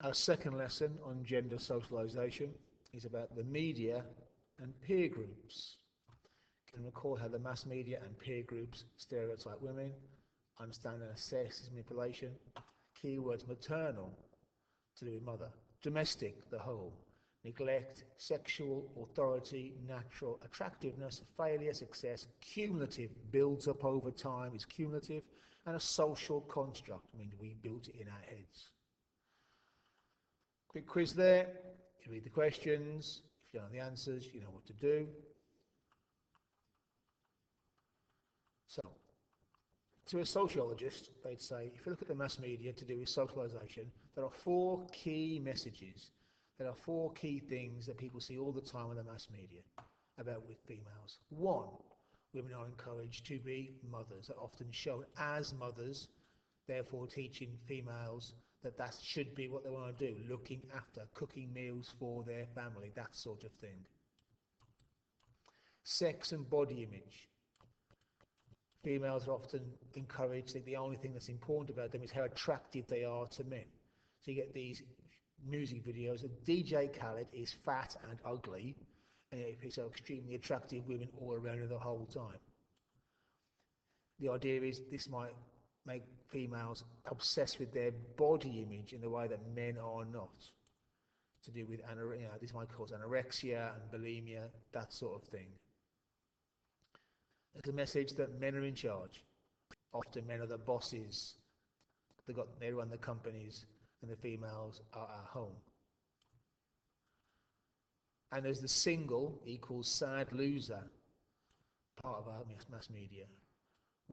Our second lesson on gender socialization is about the media and peer groups. You can recall how the mass media and peer groups stereotype women, understand and assess manipulation, keywords maternal, to do with mother, domestic, the whole, neglect, sexual, authority, natural, attractiveness, failure, success, cumulative, builds up over time, is cumulative, and a social construct, I mean we built it in our heads. Quick quiz there, you read the questions, if you know the answers, you know what to do. So, to a sociologist, they'd say, if you look at the mass media to do with socialization, there are four key messages. There are four key things that people see all the time in the mass media about with females. One, women are encouraged to be mothers. They're often shown as mothers, therefore teaching females that that should be what they want to do, looking after, cooking meals for their family, that sort of thing. Sex and body image. Females are often encouraged that the only thing that's important about them is how attractive they are to men. So you get these music videos of DJ Khaled is fat and ugly, and he's so extremely attractive women all around her the whole time. The idea is this might make females obsessed with their body image in the way that men are not. To do with this might cause anorexia and bulimia, that sort of thing. It's a message that men are in charge. Often men are the bosses. They run the companies, and the females are at home. And there's the single equals sad loser part of our mass media.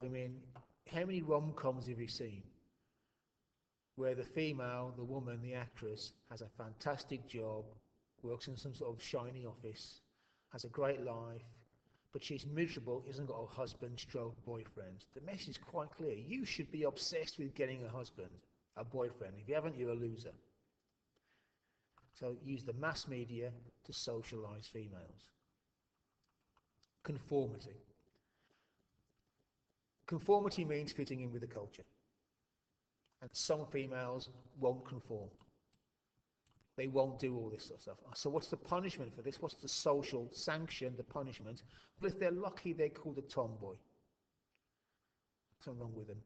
Women, how many rom-coms have you seen where the female, the woman, the actress, has a fantastic job, works in some sort of shiny office, has a great life, but she's miserable, hasn't got a husband stroke boyfriend? The message is quite clear. You should be obsessed with getting a husband, a boyfriend. If you haven't, you're a loser. So use the mass media to socialize females. Conformity. Conformity means fitting in with the culture. And some females won't conform. They won't do all this sort of stuff. So what's the punishment for this? What's the social sanction, the punishment? Well, if they're lucky, they're called a tomboy. Something wrong with them.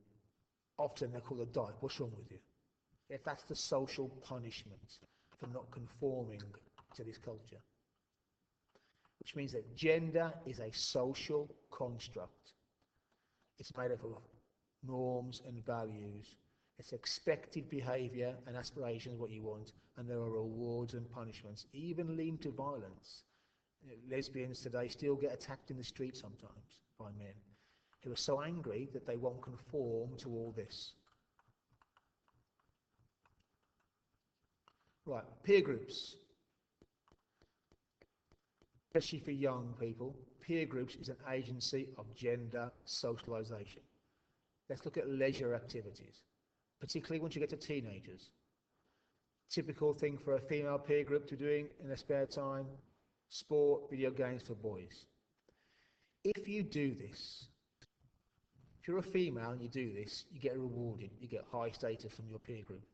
Often they're called a dyke. What's wrong with you? If that's the social punishment for not conforming to this culture. Which means that gender is a social construct. It's made up of norms and values. It's expected behaviour and aspirations, what you want, and there are rewards and punishments, even leading to violence. Lesbians today still get attacked in the street sometimes by men who are so angry that they won't conform to all this. Right, peer groups. Especially for young people, peer groups is an agency of gender socialisation. Let's look at leisure activities, particularly once you get to teenagers. Typical thing for a female peer group to be doing in their spare time, sport, video games for boys. If you do this, if you're a female and you do this, you get rewarded, you get high status from your peer group.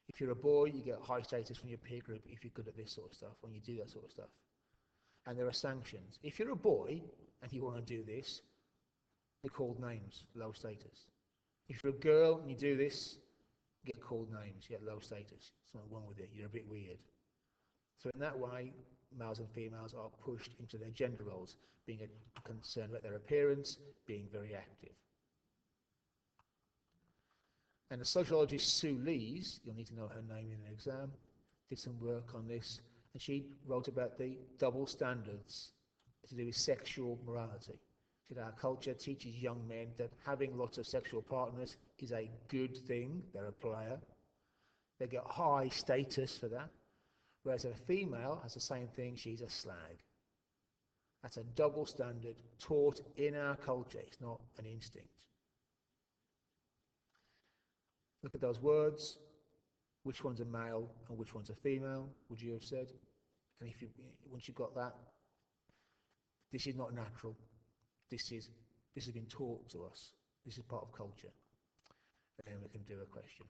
If you're a boy, you get high status from your peer group if you're good at this sort of stuff, when you do that sort of stuff. And there are sanctions. If you're a boy and you want to do this, they're called names, low status. If you're a girl and you do this, you get called names, you get low status. Something wrong with it, you're a bit weird. So in that way, males and females are pushed into their gender roles, being concerned about their appearance, being very active. And the sociologist Sue Lees, you'll need to know her name in an exam, did some work on this, and she wrote about the double standards to do with sexual morality. She said our culture teaches young men that having lots of sexual partners is a good thing, they're a player. They get high status for that. Whereas a female has the same thing, she's a slag. That's a double standard taught in our culture, it's not an instinct. Look at those words. Which one's a male and which one's a female, would you have said? And once you've got that, this is not natural. This has been taught to us. This is part of culture. And then we can do a question.